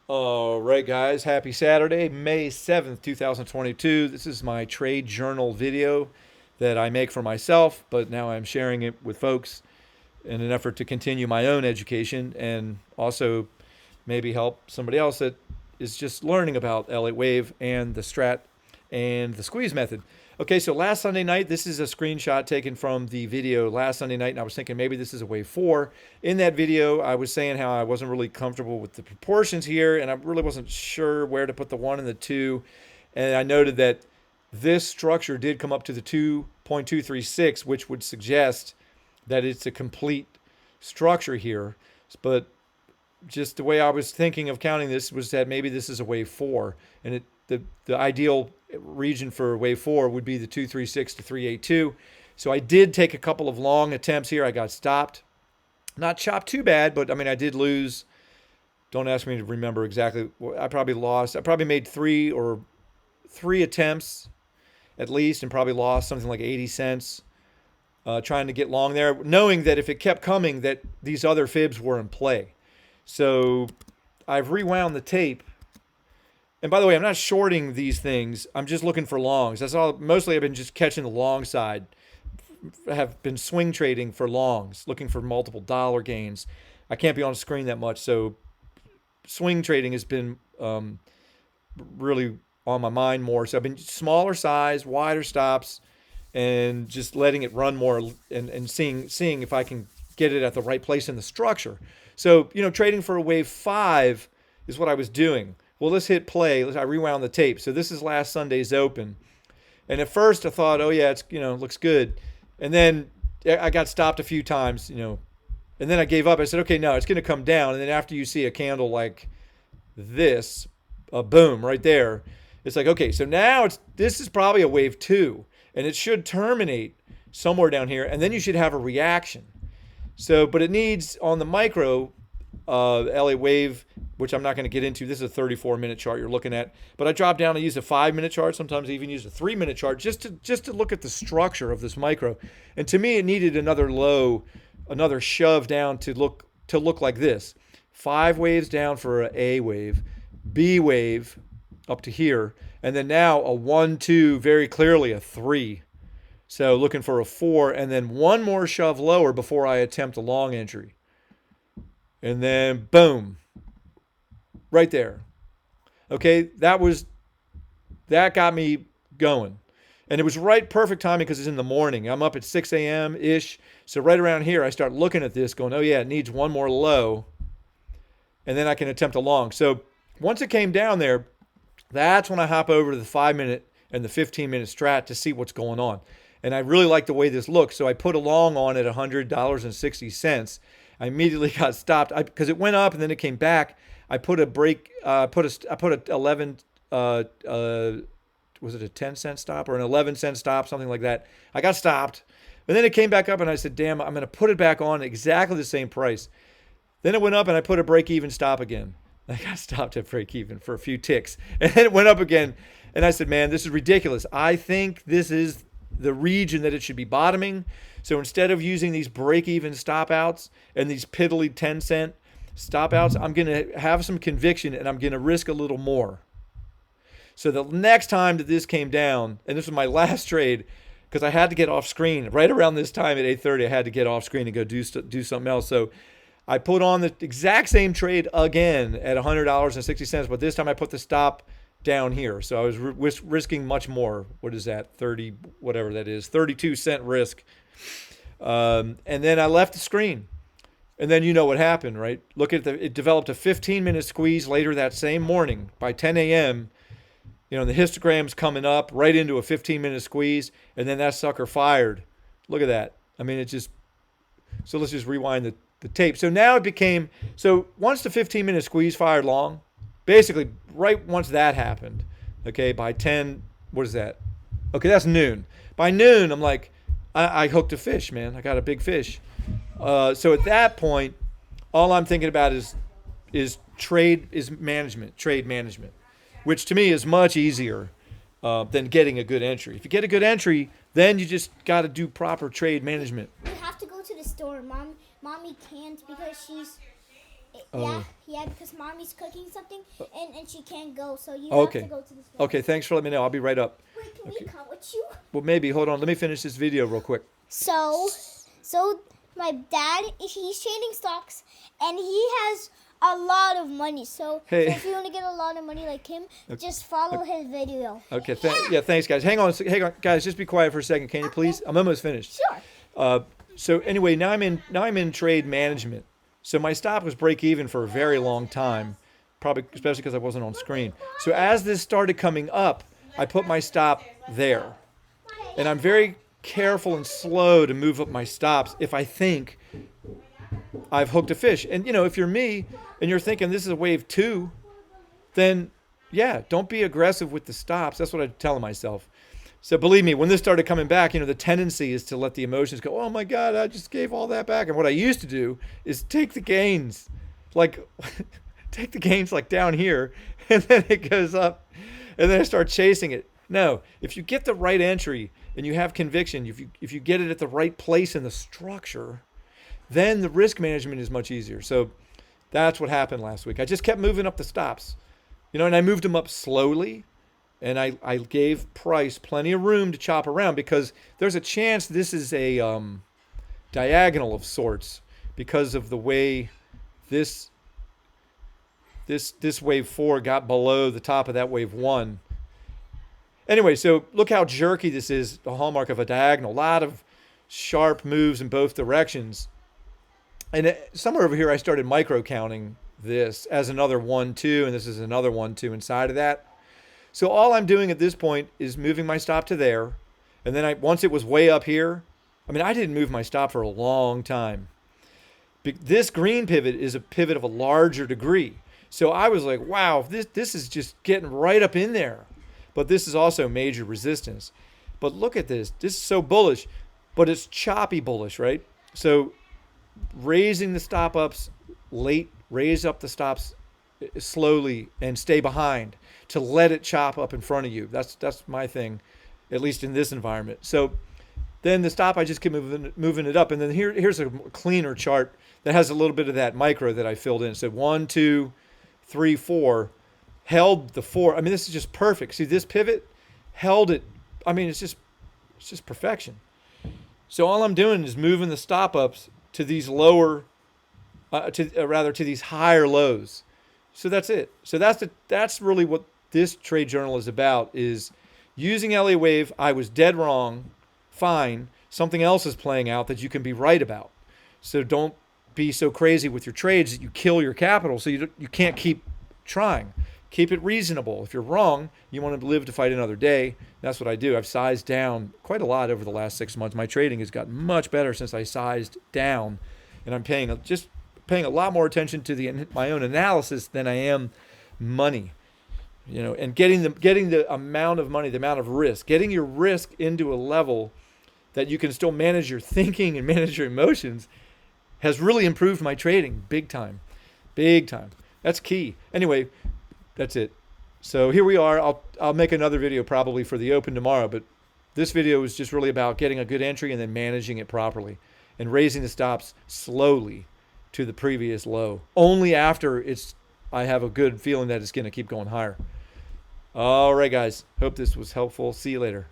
All right, guys. Happy Saturday, May 7th, 2022. This is my trade journal video that I make for myself, but now I'm sharing it with folks in an effort to continue my own education and also maybe help somebody else that is just learning about Elliott wave and the strat and the squeeze method. Okay, so last Sunday night, this is a screenshot taken from the video last Sunday night, and I was thinking maybe this is a wave four. In that video, I was saying how I wasn't really comfortable with the proportions here, and I really wasn't sure where to put the one and the two. And I noted that this structure did come up to the 2.236, which would suggest that it's a complete structure here. But just the way I was thinking of counting this was that maybe this is a wave four, and the ideal region for wave four would be the 236 to 382. So I did take a couple of long attempts here. I got stopped, not chopped too bad, but I mean I did lose. Don't ask me to remember exactly. I probably lost. I probably made three attempts at least, and probably lost something like 80 cents trying to get long there, knowing that if it kept coming, that these other fibs were in play. So I've rewound the tape. And by the way, I'm not shorting these things. I'm just looking for longs. That's all. Mostly I've been just catching the long side. I have been swing trading for longs, looking for multiple dollar gains. I can't be on the screen that much. So swing trading has been really on my mind more. So I've been smaller size, wider stops, and just letting it run more and seeing if I can get it at the right place in the structure. So, trading for a wave five is what I was doing. Well, let's hit play. I rewound the tape. So this is last Sunday's open. And at first I thought, oh yeah, it's, looks good. And then I got stopped a few times, and then I gave up. I said, okay, no, it's going to come down. And then after you see a candle like this, boom, right there, it's like, okay, so now this is probably a wave two, and it should terminate somewhere down here. And then you should have a reaction. So, but it needs on the micro Elliott wave, which I'm not going to get into. This is a 34-minute chart you're looking at. But I dropped down and use a 5-minute chart. Sometimes I even use a 3-minute chart just to look at the structure of this micro. And to me, it needed another low, another shove down to look like this. 5 waves down for an A wave, B wave up to here, and then now a 1, 2, very clearly a 3. So looking for a 4, and then one more shove lower before I attempt a long entry. And then boom, right there. Okay, that got me going. And it was perfect timing because it's in the morning. I'm up at 6 a.m. ish. So right around here, I start looking at this going, oh yeah, it needs one more low. And then I can attempt a long. So once it came down there, that's when I hop over to the 5-minute and the 15-minute strat to see what's going on. And I really like the way this looks. So I put a long on at $100.60. I immediately got stopped because it went up and then it came back. I put a break. I put a 11. Was it a 10-cent stop or an 11-cent stop, something like that? I got stopped, and then it came back up, and I said, "Damn, I'm going to put it back on exactly the same price." Then it went up, and I put a break-even stop again. I got stopped at break-even for a few ticks, and then it went up again, and I said, "Man, this is ridiculous. I think this is the region that it should be bottoming." So instead of using these break-even stop outs and these piddly 10-cent stop outs, I'm going to have some conviction and I'm going to risk a little more. So the next time that this came down, and this was my last trade because I had to get off screen right around this time at 8:30, I had to get off screen and go do something else. So I put on the exact same trade again at $100.60, but this time I put the stop down here. So I was risking much more. What is that? 30, whatever that is, 32-cent risk. And then I left the screen. And then you know what happened, right? Look at it developed a 15-minute squeeze later that same morning by 10 a.m. The histogram's coming up right into a 15-minute squeeze, and then that sucker fired. Look at that. I mean, so let's just rewind the tape. So now once the 15-minute squeeze fired long, basically right once that happened, okay, by 10, what is that? Okay, that's noon. By noon, I'm like, I hooked a fish, man. I got a big fish. So at that point, all I'm thinking about is trade management, which to me is much easier than getting a good entry. If you get a good entry, then you just got to do proper trade management. We have to go to the store. Mommy can't because she's Oh. Yeah, because mommy's cooking something and she can't go, so you have Okay. to go to the store. Okay, thanks for letting me know. I'll be right up. Wait, can Okay. we come with you? Well, maybe. Hold on. Let me finish this video real quick. So my dad, he's trading stocks, and he has a lot of money. So if you want to get a lot of money like him, just follow his video. Okay. Thanks, guys. Hang on, guys. Just be quiet for a second, can you please? I'm almost finished. Sure. So anyway, now I'm in trade management. So my stop was break even for a very long time, probably especially because I wasn't on screen. So as this started coming up, I put my stop there, and I'm very careful and slow to move up my stops if I think I've hooked a fish. And if you're me and you're thinking this is a wave 2, then yeah, don't be aggressive with the stops. That's what I'm telling myself. So believe me, when this started coming back, the tendency is to let the emotions go, oh my God, I just gave all that back. And what I used to do is take the gains, like take the gains like down here, and then it goes up, and then I start chasing it. No, if you get the right entry and you have conviction, if you get it at the right place in the structure, then the risk management is much easier. So that's what happened last week. I just kept moving up the stops, and I moved them up slowly. And I gave price plenty of room to chop around because there's a chance this is a diagonal of sorts because of the way this wave 4 got below the top of that wave 1. Anyway, so look how jerky this is, the hallmark of a diagonal. A lot of sharp moves in both directions. And somewhere over here I started micro counting this as another 1, 2, and this is another 1, 2 inside of that. So all I'm doing at this point is moving my stop to there. And then once it was way up here, I didn't move my stop for a long time. This green pivot is a pivot of a larger degree. So I was like, wow, this is just getting right up in there. But this is also major resistance. But look at this. This is so bullish, but it's choppy bullish, right? So raising the stop ups late, raise up the stops slowly and stay behind to let it chop up in front of you. That's my thing, at least in this environment. So then the stop, I just keep moving it up. And then here's a cleaner chart that has a little bit of that micro that I filled in. So 1, 2, 3, 4, held the 4. This is just perfect. See this pivot, held it. It's just perfection. So all I'm doing is moving the stop ups to these lower, to these higher lows. So that's it. So that's really what this trade journal is about, is using Elliott wave. I was dead wrong. Fine. Something else is playing out that you can be right about. So don't be so crazy with your trades that you kill your capital so you can't keep trying. Keep it reasonable. If you're wrong, you want to live to fight another day. That's what I do. I've sized down quite a lot over the last 6 months. My trading has gotten much better since I sized down, and I'm paying a lot more attention to my own analysis than I am money, and getting the amount of money, the amount of risk, getting your risk into a level that you can still manage your thinking and manage your emotions has really improved my trading big time. That's key. Anyway, that's it. So here we are. I'll make another video probably for the open tomorrow, but this video is just really about getting a good entry and then managing it properly and raising the stops slowly to the previous low. Only after I have a good feeling that it's going to keep going higher. All right, guys. Hope this was helpful. See you later.